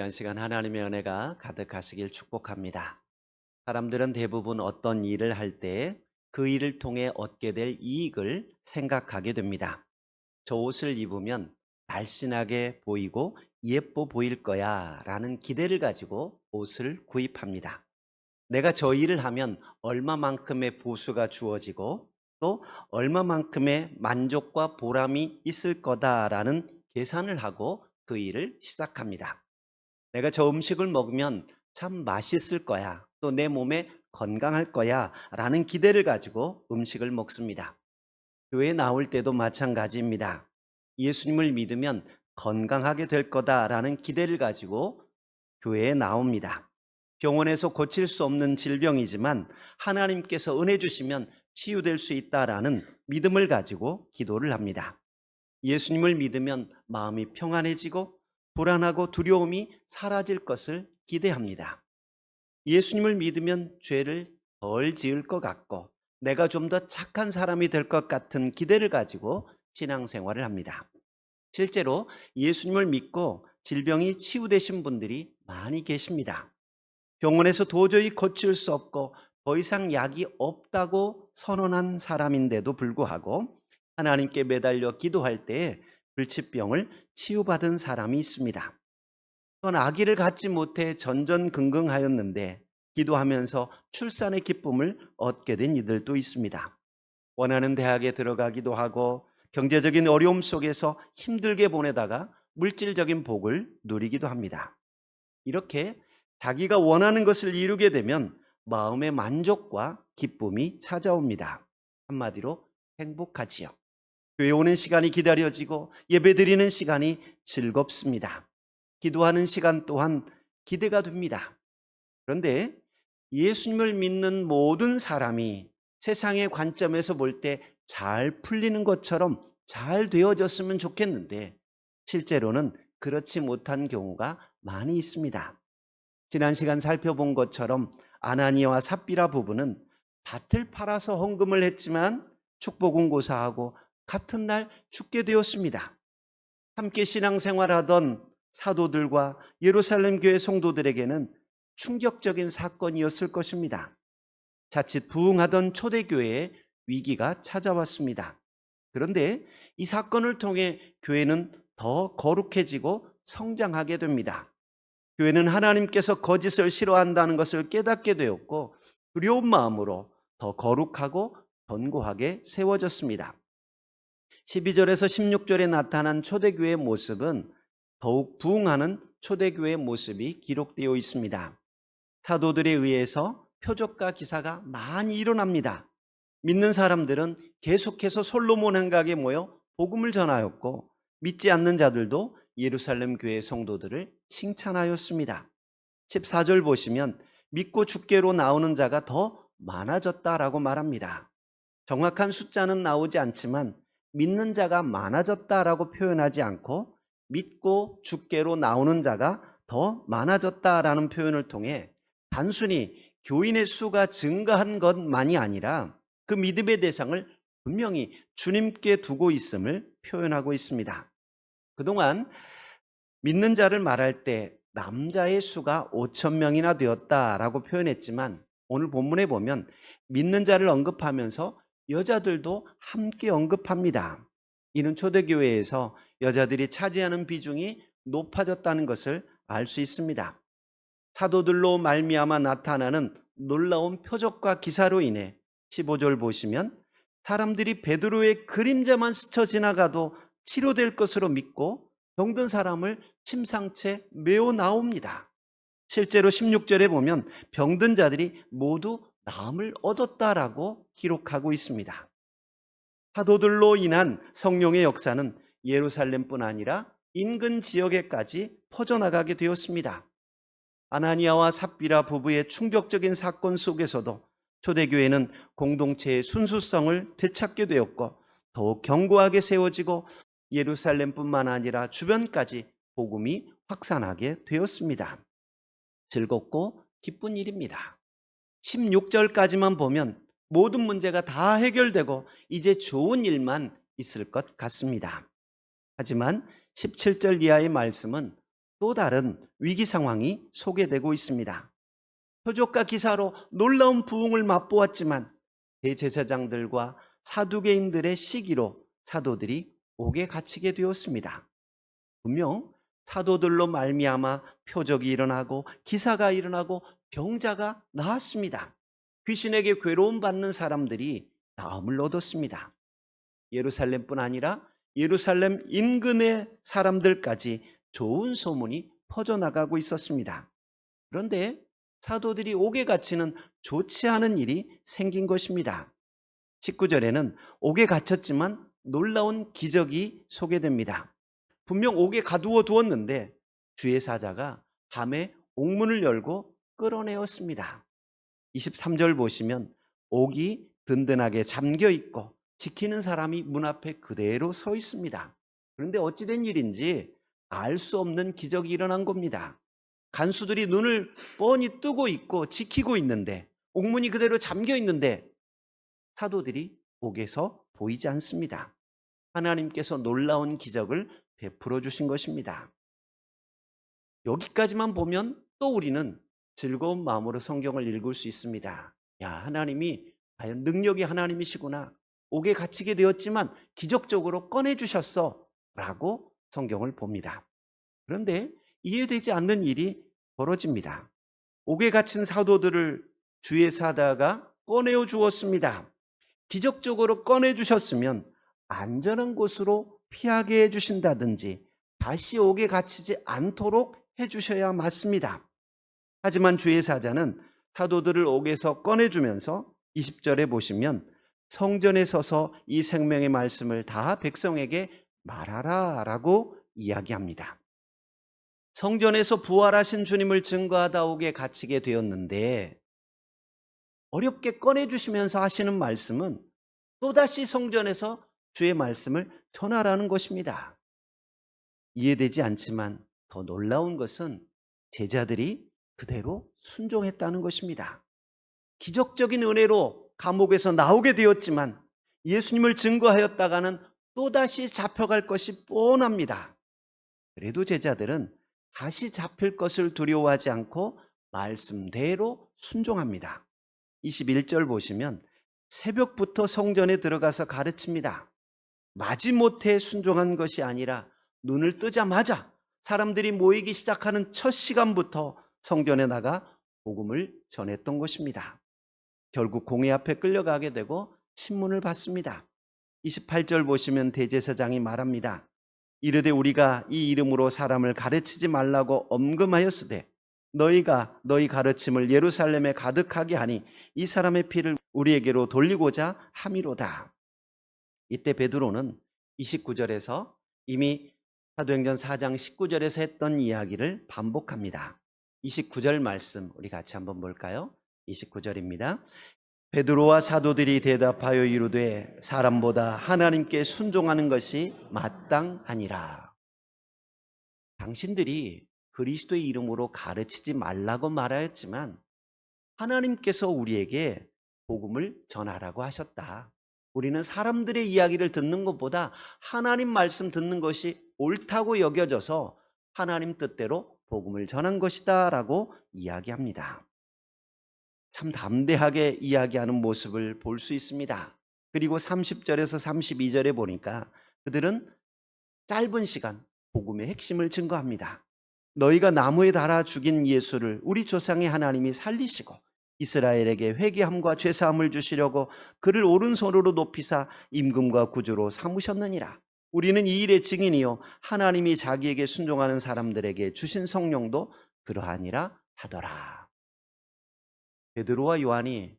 귀한 시간 하나님의 은혜가 가득하시길 축복합니다. 사람들은 대부분 어떤 일을 할 때 그 일을 통해 얻게 될 이익을 생각하게 됩니다. 저 옷을 입으면 날씬하게 보이고 예뻐 보일 거야 라는 기대를 가지고 옷을 구입합니다. 내가 저 일을 하면 얼마만큼의 보수가 주어지고 또 얼마만큼의 만족과 보람이 있을 거다라는 계산을 하고 그 일을 시작합니다. 내가 저 음식을 먹으면 참 맛있을 거야. 또 내 몸에 건강할 거야. 라는 기대를 가지고 음식을 먹습니다. 교회에 나올 때도 마찬가지입니다. 예수님을 믿으면 건강하게 될 거다라는 기대를 가지고 교회에 나옵니다. 병원에서 고칠 수 없는 질병이지만 하나님께서 은혜 주시면 치유될 수 있다라는 믿음을 가지고 기도를 합니다. 예수님을 믿으면 마음이 평안해지고 불안하고 두려움이 사라질 것을 기대합니다. 예수님을 믿으면 죄를 덜 지을 것 같고 내가 좀 더 착한 사람이 될 것 같은 기대를 가지고 신앙생활을 합니다. 실제로 예수님을 믿고 질병이 치유되신 분들이 많이 계십니다. 병원에서 도저히 고칠 수 없고 더 이상 약이 없다고 선언한 사람인데도 불구하고 하나님께 매달려 기도할 때 불치병을 치유받은 사람이 있습니다. 또한 아기를 갖지 못해 전전긍긍하였는데 기도하면서 출산의 기쁨을 얻게 된 이들도 있습니다. 원하는 대학에 들어가기도 하고 경제적인 어려움 속에서 힘들게 보내다가 물질적인 복을 누리기도 합니다. 이렇게 자기가 원하는 것을 이루게 되면 마음의 만족과 기쁨이 찾아옵니다. 한마디로 행복하지요. 교회 오는 시간이 기다려지고 예배드리는 시간이 즐겁습니다. 기도하는 시간 또한 기대가 됩니다. 그런데 예수님을 믿는 모든 사람이 세상의 관점에서 볼 때 잘 풀리는 것처럼 잘 되어졌으면 좋겠는데 실제로는 그렇지 못한 경우가 많이 있습니다. 지난 시간 살펴본 것처럼 아나니아와 삽비라 부부는 밭을 팔아서 헌금을 했지만 축복은 고사하고 같은 날 죽게 되었습니다. 함께 신앙생활하던 사도들과 예루살렘 교회 성도들에게는 충격적인 사건이었을 것입니다. 자칫 부흥하던 초대교회에 위기가 찾아왔습니다. 그런데 이 사건을 통해 교회는 더 거룩해지고 성장하게 됩니다. 교회는 하나님께서 거짓을 싫어한다는 것을 깨닫게 되었고 두려운 마음으로 더 거룩하고 견고하게 세워졌습니다. 12절에서 16절에 나타난 초대교회의 모습은 더욱 부흥하는 초대교회의 모습이 기록되어 있습니다. 사도들에 의해서 표적과 기사가 많이 일어납니다. 믿는 사람들은 계속해서 솔로몬 행각에 모여 복음을 전하였고 믿지 않는 자들도 예루살렘 교회 성도들을 칭찬하였습니다. 14절 보시면 믿고 주께로 나오는 자가 더 많아졌다라고 말합니다. 정확한 숫자는 나오지 않지만 믿는 자가 많아졌다라고 표현하지 않고 믿고 주께로 나오는 자가 더 많아졌다라는 표현을 통해 단순히 교인의 수가 증가한 것만이 아니라 그 믿음의 대상을 분명히 주님께 두고 있음을 표현하고 있습니다. 그동안 믿는 자를 말할 때 남자의 수가 5천 명이나 되었다라고 표현했지만 오늘 본문에 보면 믿는 자를 언급하면서 여자들도 함께 언급합니다. 이는 초대교회에서 여자들이 차지하는 비중이 높아졌다는 것을 알 수 있습니다. 사도들로 말미암아 나타나는 놀라운 표적과 기사로 인해 15절 보시면 사람들이 베드로의 그림자만 스쳐 지나가도 치료될 것으로 믿고 병든 사람을 침상채 메어 나옵니다. 실제로 16절에 보면 병든 자들이 모두 나음을 얻었다라고 기록하고 있습니다. 사도들로 인한 성령의 역사는 예루살렘뿐 아니라 인근 지역에까지 퍼져나가게 되었습니다. 아나니아와 삽비라 부부의 충격적인 사건 속에서도 초대교회는 공동체의 순수성을 되찾게 되었고 더욱 견고하게 세워지고 예루살렘뿐만 아니라 주변까지 복음이 확산하게 되었습니다. 즐겁고 기쁜 일입니다. 16절까지만 보면 모든 문제가 다 해결되고 이제 좋은 일만 있을 것 같습니다. 하지만 17절 이하의 말씀은 또 다른 위기 상황이 소개되고 있습니다. 표적과 기사로 놀라운 부흥을 맛보았지만 대제사장들과 사두개인들의 시기로 사도들이 옥에 갇히게 되었습니다. 분명 사도들로 말미암아 표적이 일어나고 기사가 일어나고 병자가 나았습니다. 귀신에게 괴로움받는 사람들이 나음을 얻었습니다. 예루살렘뿐 아니라 예루살렘 인근의 사람들까지 좋은 소문이 퍼져나가고 있었습니다. 그런데 사도들이 옥에 갇히는 좋지 않은 일이 생긴 것입니다. 19절에는 옥에 갇혔지만 놀라운 기적이 소개됩니다. 분명 옥에 가두어 두었는데 주의 사자가 밤에 옥문을 열고 끌어내었습니다. 23절 보시면 옥이 든든하게 잠겨 있고 지키는 사람이 문 앞에 그대로 서 있습니다. 그런데 어찌된 일인지 알 수 없는 기적이 일어난 겁니다. 간수들이 눈을 뻔히 뜨고 있고 지키고 있는데 옥문이 그대로 잠겨 있는데 사도들이 옥에서 보이지 않습니다. 하나님께서 놀라운 기적을 베풀어 주신 것입니다. 여기까지만 보면 또 우리는 즐거운 마음으로 성경을 읽을 수 있습니다. 야, 하나님이 과연 능력이 하나님이시구나. 옥에 갇히게 되었지만 기적적으로 꺼내주셨어 라고 성경을 봅니다. 그런데 이해되지 않는 일이 벌어집니다. 옥에 갇힌 사도들을 주의 사다가 꺼내어 주었습니다. 기적적으로 꺼내주셨으면 안전한 곳으로 피하게 해주신다든지 다시 옥에 갇히지 않도록 해주셔야 맞습니다. 하지만 주의 사자는 사도들을 옥에서 꺼내주면서 20절에 보시면 성전에 서서 이 생명의 말씀을 다 백성에게 말하라 라고 이야기합니다. 성전에서 부활하신 주님을 증거하다 옥에 갇히게 되었는데 어렵게 꺼내주시면서 하시는 말씀은 또다시 성전에서 주의 말씀을 전하라는 것입니다. 이해되지 않지만 더 놀라운 것은 제자들이 그대로 순종했다는 것입니다. 기적적인 은혜로 감옥에서 나오게 되었지만 예수님을 증거하였다가는 또다시 잡혀갈 것이 뻔합니다. 그래도 제자들은 다시 잡힐 것을 두려워하지 않고 말씀대로 순종합니다. 21절 보시면 새벽부터 성전에 들어가서 가르칩니다. 마지못해 순종한 것이 아니라 눈을 뜨자마자 사람들이 모이기 시작하는 첫 시간부터 성전에 나가 복음을 전했던 것입니다. 결국 공회 앞에 끌려가게 되고 신문을 받습니다. 28절 보시면 대제사장이 말합니다. 이르되 우리가 이 이름으로 사람을 가르치지 말라고 엄금하였으되 너희가 너희 가르침을 예루살렘에 가득하게 하니 이 사람의 피를 우리에게로 돌리고자 함이로다. 이때 베드로는 29절에서 이미 사도행전 4장 19절에서 했던 이야기를 반복합니다. 29절 말씀 우리 같이 한번 볼까요? 29절입니다. 베드로와 사도들이 대답하여 이르되 사람보다 하나님께 순종하는 것이 마땅하니라. 당신들이 그리스도의 이름으로 가르치지 말라고 말하였지만 하나님께서 우리에게 복음을 전하라고 하셨다. 우리는 사람들의 이야기를 듣는 것보다 하나님 말씀 듣는 것이 옳다고 여겨져서 하나님 뜻대로 복음을 전한 것이다 라고 이야기합니다. 참 담대하게 이야기하는 모습을 볼 수 있습니다. 그리고 30절에서 32절에 보니까 그들은 짧은 시간 복음의 핵심을 증거합니다. 너희가 나무에 달아 죽인 예수를 우리 조상의 하나님이 살리시고 이스라엘에게 회개함과 죄사함을 주시려고 그를 오른손으로 높이사 임금과 구주로 삼으셨느니라. 우리는 이 일의 증인이요 하나님이 자기에게 순종하는 사람들에게 주신 성령도 그러하니라 하더라. 베드로와 요한이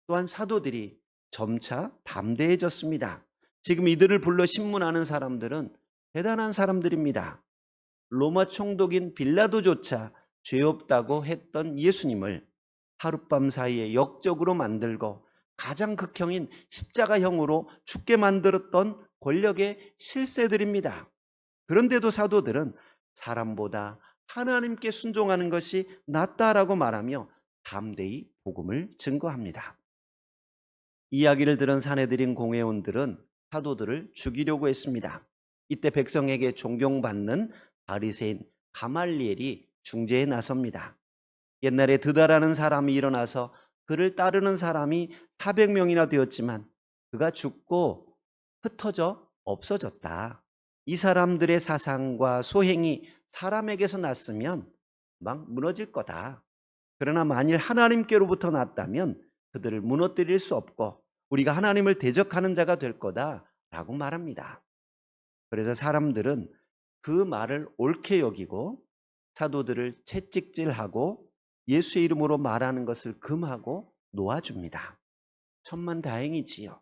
또한 사도들이 점차 담대해졌습니다. 지금 이들을 불러 신문하는 사람들은 대단한 사람들입니다. 로마 총독인 빌라도조차 죄 없다고 했던 예수님을 하룻밤 사이에 역적으로 만들고 가장 극형인 십자가형으로 죽게 만들었던 권력의 실세들입니다. 그런데도 사도들은 사람보다 하나님께 순종하는 것이 낫다라고 말하며 담대히 복음을 증거합니다. 이야기를 들은 사내들인 공회원들은 사도들을 죽이려고 했습니다. 이때 백성에게 존경받는 바리새인 가말리엘이 중재에 나섭니다. 옛날에 드다라는 사람이 일어나서 그를 따르는 사람이 400명이나 되었지만 그가 죽고 흩어져 없어졌다. 이 사람들의 사상과 소행이 사람에게서 났으면 막 무너질 거다. 그러나 만일 하나님께로부터 났다면 그들을 무너뜨릴 수 없고 우리가 하나님을 대적하는 자가 될 거다라고 말합니다. 그래서 사람들은 그 말을 옳게 여기고 사도들을 채찍질하고 예수의 이름으로 말하는 것을 금하고 놓아줍니다. 천만다행이지요.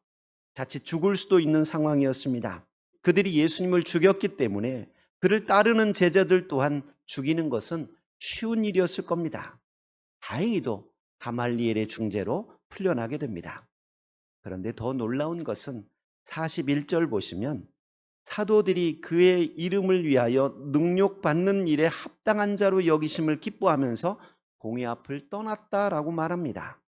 자칫 죽을 수도 있는 상황이었습니다. 그들이 예수님을 죽였기 때문에 그를 따르는 제자들 또한 죽이는 것은 쉬운 일이었을 겁니다. 다행히도 가말리엘의 중재로 풀려나게 됩니다. 그런데 더 놀라운 것은 41절 보시면 사도들이 그의 이름을 위하여 능욕받는 일에 합당한 자로 여기심을 기뻐하면서 공회 앞을 떠났다라고 말합니다.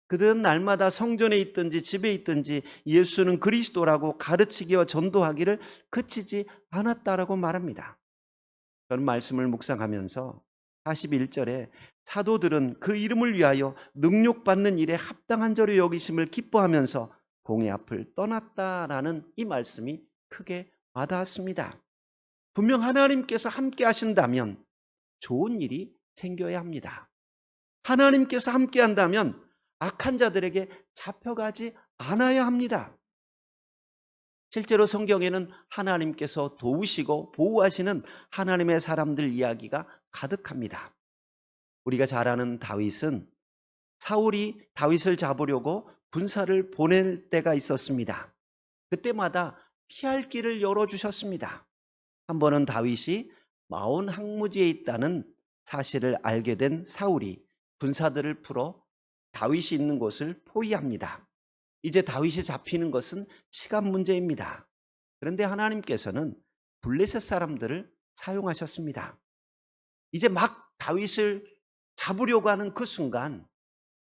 그들은 날마다 성전에 있든지 집에 있든지 예수는 그리스도라고 가르치기와 전도하기를 그치지 않았다라고 말합니다. 저는 말씀을 묵상하면서 41절에 사도들은 그 이름을 위하여 능욕받는 일에 합당한 자로 여기심을 기뻐하면서 공회 앞을 떠났다라는 이 말씀이 크게 와닿았습니다. 분명 하나님께서 함께 하신다면 좋은 일이 생겨야 합니다. 하나님께서 함께 한다면 악한 자들에게 잡혀가지 않아야 합니다. 실제로 성경에는 하나님께서 도우시고 보호하시는 하나님의 사람들 이야기가 가득합니다. 우리가 잘 아는 다윗은 사울이 다윗을 잡으려고 군사를 보낼 때가 있었습니다. 그때마다 피할 길을 열어주셨습니다. 한 번은 다윗이 마온 항무지에 있다는 사실을 알게 된 사울이 군사들을 풀어 다윗이 있는 곳을 포위합니다. 이제 다윗이 잡히는 것은 시간 문제입니다. 그런데 하나님께서는 블레셋 사람들을 사용하셨습니다. 이제 막 다윗을 잡으려고 하는 그 순간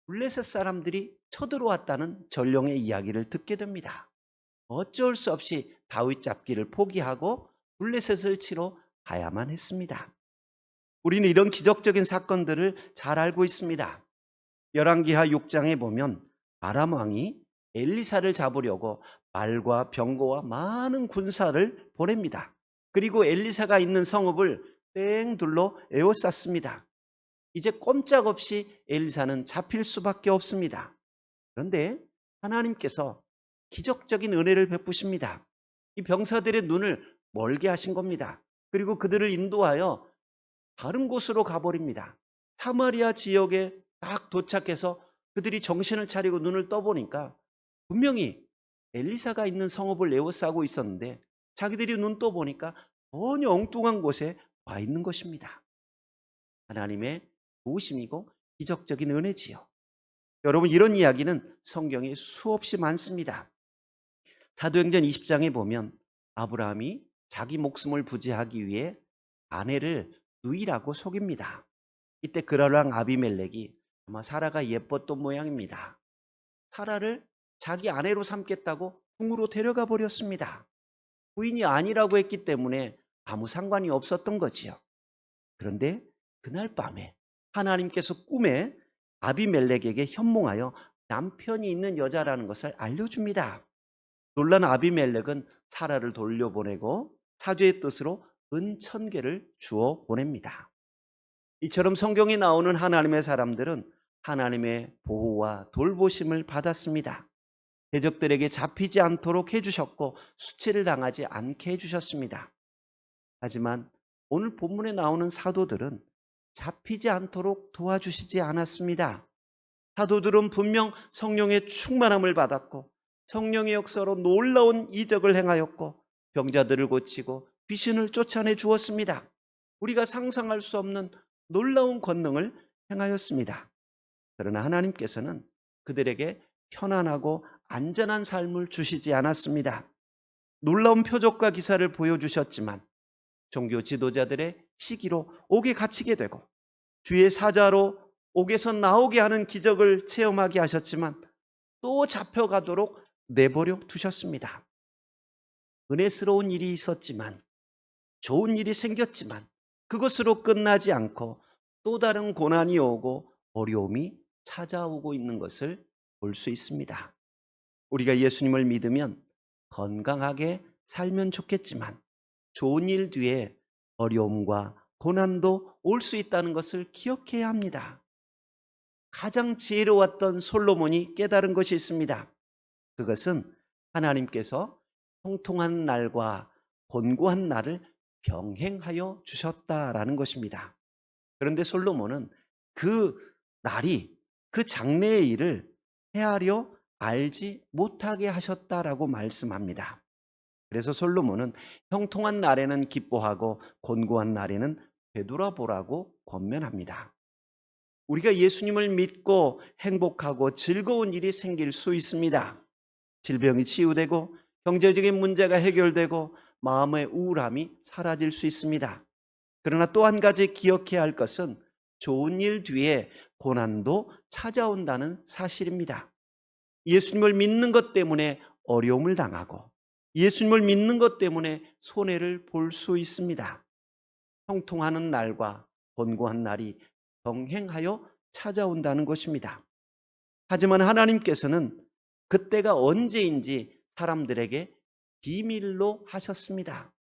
블레셋 사람들이 쳐들어왔다는 전령의 이야기를 듣게 됩니다. 어쩔 수 없이 다윗 잡기를 포기하고 블레셋을 치러 가야만 했습니다. 우리는 이런 기적적인 사건들을 잘 알고 있습니다. 열왕기하 6장에 보면 아람 왕이 엘리사를 잡으려고 말과 병거와 많은 군사를 보냅니다. 그리고 엘리사가 있는 성읍을 뺑 둘러 에워쌌습니다. 이제 꼼짝없이 엘리사는 잡힐 수밖에 없습니다. 그런데 하나님께서 기적적인 은혜를 베푸십니다. 이 병사들의 눈을 멀게 하신 겁니다. 그리고 그들을 인도하여 다른 곳으로 가버립니다. 사마리아 지역에 딱 도착해서 그들이 정신을 차리고 눈을 떠보니까 분명히 엘리사가 있는 성읍을 에워싸고 있었는데 자기들이 눈 떠보니까 전혀 엉뚱한 곳에 와 있는 것입니다. 하나님의 도우심이고 기적적인 은혜지요. 여러분, 이런 이야기는 성경에 수없이 많습니다. 사도행전 20장에 보면 아브라함이 자기 목숨을 부지하기 위해 아내를 누이라고 속입니다. 이때 그랄랑 아비멜렉이 아마 사라가 예뻤던 모양입니다. 사라를 자기 아내로 삼겠다고 궁으로 데려가 버렸습니다. 부인이 아니라고 했기 때문에 아무 상관이 없었던 거지요. 그런데 그날 밤에 하나님께서 꿈에 아비멜렉에게 현몽하여 남편이 있는 여자라는 것을 알려줍니다. 놀란 아비멜렉은 사라를 돌려보내고 사죄의 뜻으로 은 1000개를 주어 보냅니다. 이처럼 성경에 나오는 하나님의 사람들은 하나님의 보호와 돌보심을 받았습니다. 대적들에게 잡히지 않도록 해주셨고 수치를 당하지 않게 해주셨습니다. 하지만 오늘 본문에 나오는 사도들은 잡히지 않도록 도와주시지 않았습니다. 사도들은 분명 성령의 충만함을 받았고 성령의 역사로 놀라운 이적을 행하였고 병자들을 고치고 귀신을 쫓아내 주었습니다. 우리가 상상할 수 없는 놀라운 권능을 행하였습니다. 그러나 하나님께서는 그들에게 편안하고 안전한 삶을 주시지 않았습니다. 놀라운 표적과 기사를 보여주셨지만 종교 지도자들의 시기로 옥에 갇히게 되고 주의 사자로 옥에서 나오게 하는 기적을 체험하게 하셨지만 또 잡혀가도록 내버려 두셨습니다. 은혜스러운 일이 있었지만 좋은 일이 생겼지만 그것으로 끝나지 않고 또 다른 고난이 오고 어려움이 찾아오고 있는 것을 볼 수 있습니다. 우리가 예수님을 믿으면 건강하게 살면 좋겠지만 좋은 일 뒤에 어려움과 고난도 올 수 있다는 것을 기억해야 합니다. 가장 지혜로웠던 솔로몬이 깨달은 것이 있습니다. 그것은 하나님께서 형통한 날과 곤고한 날을 병행하여 주셨다라는 것입니다. 그런데 솔로몬은 그 날이 그 장래의 일을 헤아려 알지 못하게 하셨다라고 말씀합니다. 그래서 솔로몬은 형통한 날에는 기뻐하고 곤고한 날에는 되돌아보라고 권면합니다. 우리가 예수님을 믿고 행복하고 즐거운 일이 생길 수 있습니다. 질병이 치유되고 경제적인 문제가 해결되고 마음의 우울함이 사라질 수 있습니다. 그러나 또 한 가지 기억해야 할 것은 좋은 일 뒤에 고난도 찾아온다는 사실입니다. 예수님을 믿는 것 때문에 어려움을 당하고 예수님을 믿는 것 때문에 손해를 볼 수 있습니다. 형통하는 날과 곤고한 날이 병행하여 찾아온다는 것입니다. 하지만 하나님께서는 그때가 언제인지 사람들에게 비밀로 하셨습니다.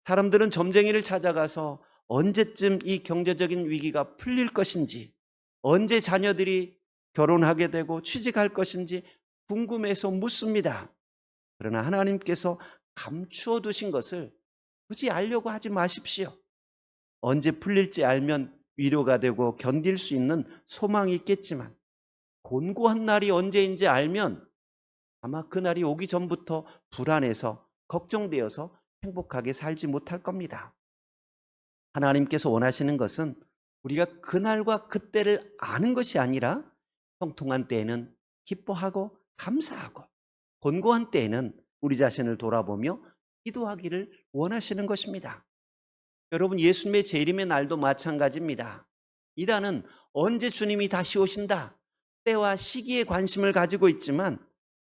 사람들은 점쟁이를 찾아가서 언제쯤 이 경제적인 위기가 풀릴 것인지, 언제 자녀들이 결혼하게 되고 취직할 것인지 궁금해서 묻습니다. 그러나 하나님께서 감추어 두신 것을 굳이 알려고 하지 마십시오. 언제 풀릴지 알면 위로가 되고 견딜 수 있는 소망이 있겠지만 곤고한 날이 언제인지 알면 아마 그날이 오기 전부터 불안해서 걱정되어서 행복하게 살지 못할 겁니다. 하나님께서 원하시는 것은 우리가 그날과 그때를 아는 것이 아니라 형통한 때에는 기뻐하고 감사하고 곤고한 때에는 우리 자신을 돌아보며 기도하기를 원하시는 것입니다. 여러분, 예수님의 재림의 날도 마찬가지입니다. 이단은 언제 주님이 다시 오신다, 때와 시기에 관심을 가지고 있지만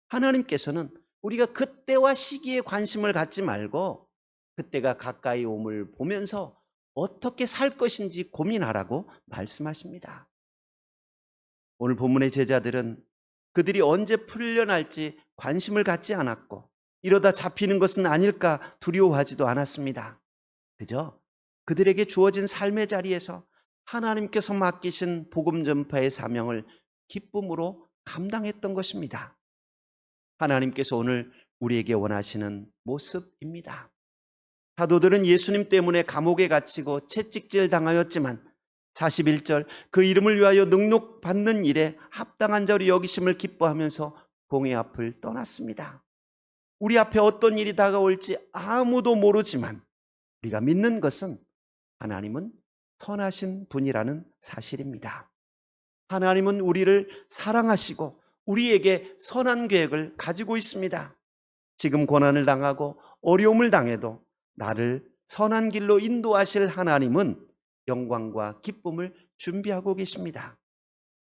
하나님께서는 우리가 그때와 시기에 관심을 갖지 말고 그때가 가까이 옴을 보면서 어떻게 살 것인지 고민하라고 말씀하십니다. 오늘 본문의 제자들은 그들이 언제 풀려날지 관심을 갖지 않았고 이러다 잡히는 것은 아닐까 두려워하지도 않았습니다. 그저 그들에게 주어진 삶의 자리에서 하나님께서 맡기신 복음 전파의 사명을 기쁨으로 감당했던 것입니다. 하나님께서 오늘 우리에게 원하시는 모습입니다. 사도들은 예수님 때문에 감옥에 갇히고 채찍질 당하였지만 41절 그 이름을 위하여 능욕받는 일에 합당한 자로 여기심을 기뻐하면서 공회 앞을 떠났습니다. 우리 앞에 어떤 일이 다가올지 아무도 모르지만 우리가 믿는 것은 하나님은 선하신 분이라는 사실입니다. 하나님은 우리를 사랑하시고 우리에게 선한 계획을 가지고 있습니다. 지금 고난을 당하고 어려움을 당해도 나를 선한 길로 인도하실 하나님은 영광과 기쁨을 준비하고 계십니다.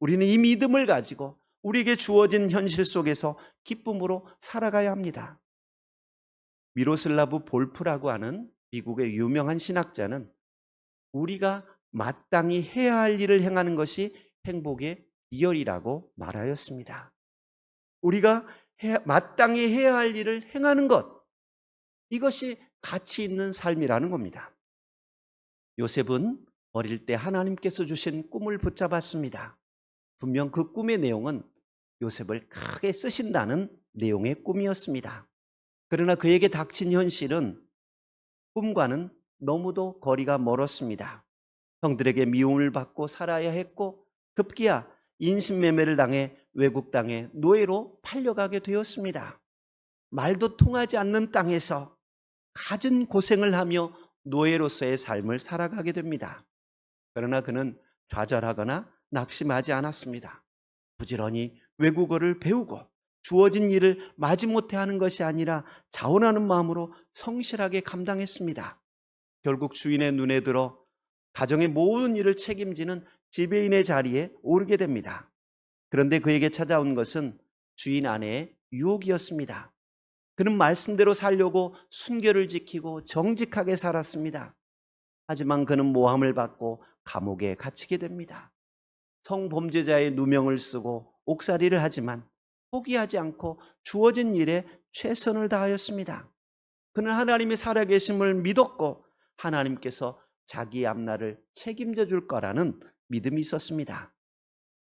우리는 이 믿음을 가지고 우리에게 주어진 현실 속에서 기쁨으로 살아가야 합니다. 미로슬라브 볼프라고 하는 미국의 유명한 신학자는 우리가 마땅히 해야 할 일을 행하는 것이 행복의 비결이라고 말하였습니다. 우리가 마땅히 해야 할 일을 행하는 것, 이것이 가치 있는 삶이라는 겁니다. 요셉은 어릴 때 하나님께서 주신 꿈을 붙잡았습니다. 분명 그 꿈의 내용은 요셉을 크게 쓰신다는 내용의 꿈이었습니다. 그러나 그에게 닥친 현실은 꿈과는 너무도 거리가 멀었습니다. 형들에게 미움을 받고 살아야 했고 급기야 인신매매를 당해 외국 땅에 노예로 팔려가게 되었습니다. 말도 통하지 않는 땅에서 갖은 고생을 하며 노예로서의 삶을 살아가게 됩니다. 그러나 그는 좌절하거나 낙심하지 않았습니다. 부지런히 외국어를 배우고 주어진 일을 마지못해 하는 것이 아니라 자원하는 마음으로 성실하게 감당했습니다. 결국 주인의 눈에 들어 가정의 모든 일을 책임지는 지배인의 자리에 오르게 됩니다. 그런데 그에게 찾아온 것은 주인 아내의 유혹이었습니다. 그는 말씀대로 살려고 순결을 지키고 정직하게 살았습니다. 하지만 그는 모함을 받고 감옥에 갇히게 됩니다. 성범죄자의 누명을 쓰고 옥살이를 하지만 포기하지 않고 주어진 일에 최선을 다하였습니다. 그는 하나님의 살아계심을 믿었고 하나님께서 자기의 앞날을 책임져 줄 거라는 믿음이 있었습니다.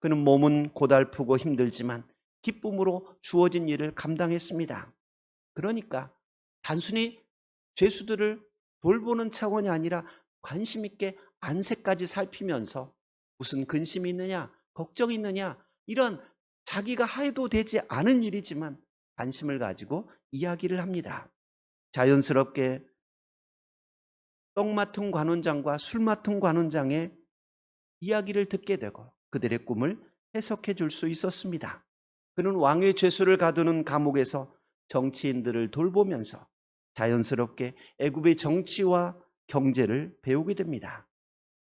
그는 몸은 고달프고 힘들지만 기쁨으로 주어진 일을 감당했습니다. 그러니까 단순히 죄수들을 돌보는 차원이 아니라 관심 있게 안색까지 살피면서 무슨 근심이 있느냐, 걱정이 있느냐, 이런 자기가 해도 되지 않은 일이지만 관심을 가지고 이야기를 합니다. 자연스럽게 떡 맡은 관원장과 술 맡은 관원장의 이야기를 듣게 되고 그들의 꿈을 해석해 줄 수 있었습니다. 그는 왕의 죄수를 가두는 감옥에서 정치인들을 돌보면서 자연스럽게 애굽의 정치와 경제를 배우게 됩니다.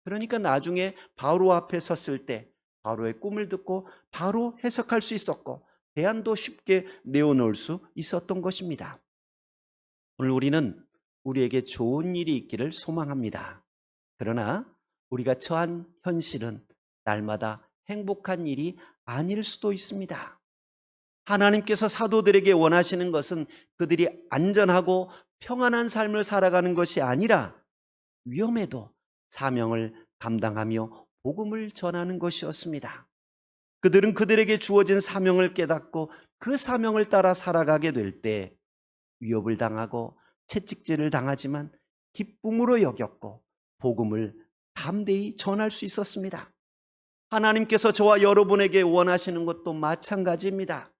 그러니까 나중에 바로 앞에 섰을 때 바로의 꿈을 듣고 바로 해석할 수 있었고 대안도 쉽게 내어놓을 수 있었던 것입니다. 오늘 우리는 우리에게 좋은 일이 있기를 소망합니다. 그러나 우리가 처한 현실은 날마다 행복한 일이 아닐 수도 있습니다. 하나님께서 사도들에게 원하시는 것은 그들이 안전하고 평안한 삶을 살아가는 것이 아니라 위험해도 사명을 감당하며 복음을 전하는 것이었습니다. 그들은 그들에게 주어진 사명을 깨닫고 그 사명을 따라 살아가게 될 때 위협을 당하고 채찍질을 당하지만 기쁨으로 여겼고 복음을 담대히 전할 수 있었습니다. 하나님께서 저와 여러분에게 원하시는 것도 마찬가지입니다.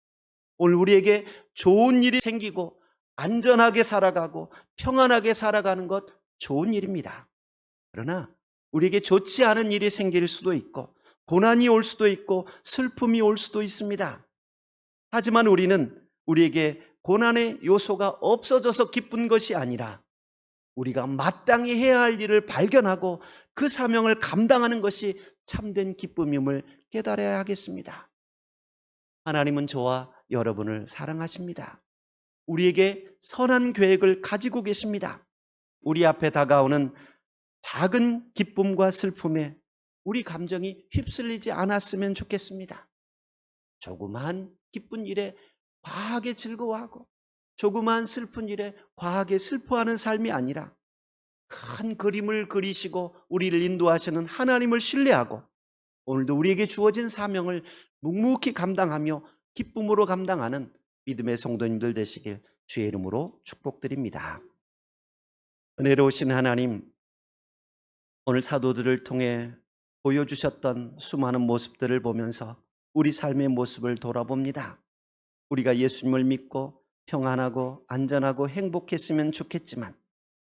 오늘 우리에게 좋은 일이 생기고 안전하게 살아가고 평안하게 살아가는 것 좋은 일입니다. 그러나 우리에게 좋지 않은 일이 생길 수도 있고 고난이 올 수도 있고 슬픔이 올 수도 있습니다. 하지만 우리는 우리에게 고난의 요소가 없어져서 기쁜 것이 아니라 우리가 마땅히 해야 할 일을 발견하고 그 사명을 감당하는 것이 참된 기쁨임을 깨달아야 하겠습니다. 하나님은 저와 여러분을 사랑하십니다. 우리에게 선한 계획을 가지고 계십니다. 우리 앞에 다가오는 작은 기쁨과 슬픔에 우리 감정이 휩쓸리지 않았으면 좋겠습니다. 조그만 기쁜 일에 과하게 즐거워하고 조그만 슬픈 일에 과하게 슬퍼하는 삶이 아니라 큰 그림을 그리시고 우리를 인도하시는 하나님을 신뢰하고 오늘도 우리에게 주어진 사명을 묵묵히 감당하며 기쁨으로 감당하는 믿음의 성도님들 되시길 주의 이름으로 축복드립니다. 은혜로우신 하나님, 오늘 사도들을 통해 보여주셨던 수많은 모습들을 보면서 우리 삶의 모습을 돌아봅니다. 우리가 예수님을 믿고 평안하고 안전하고 행복했으면 좋겠지만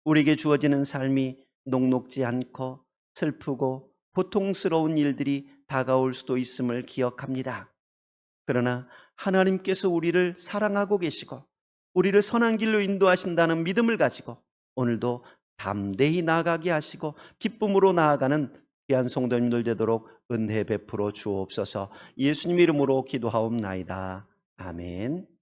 우리에게 주어지는 삶이 녹록지 않고 슬프고 고통스러운 일들이 다가올 수도 있음을 기억합니다. 그러나 하나님께서 우리를 사랑하고 계시고 우리를 선한 길로 인도하신다는 믿음을 가지고 오늘도 담대히 나아가게 하시고 기쁨으로 나아가는 귀한 성도님들 되도록 은혜 베풀어 주옵소서. 예수님 이름으로 기도하옵나이다. 아멘.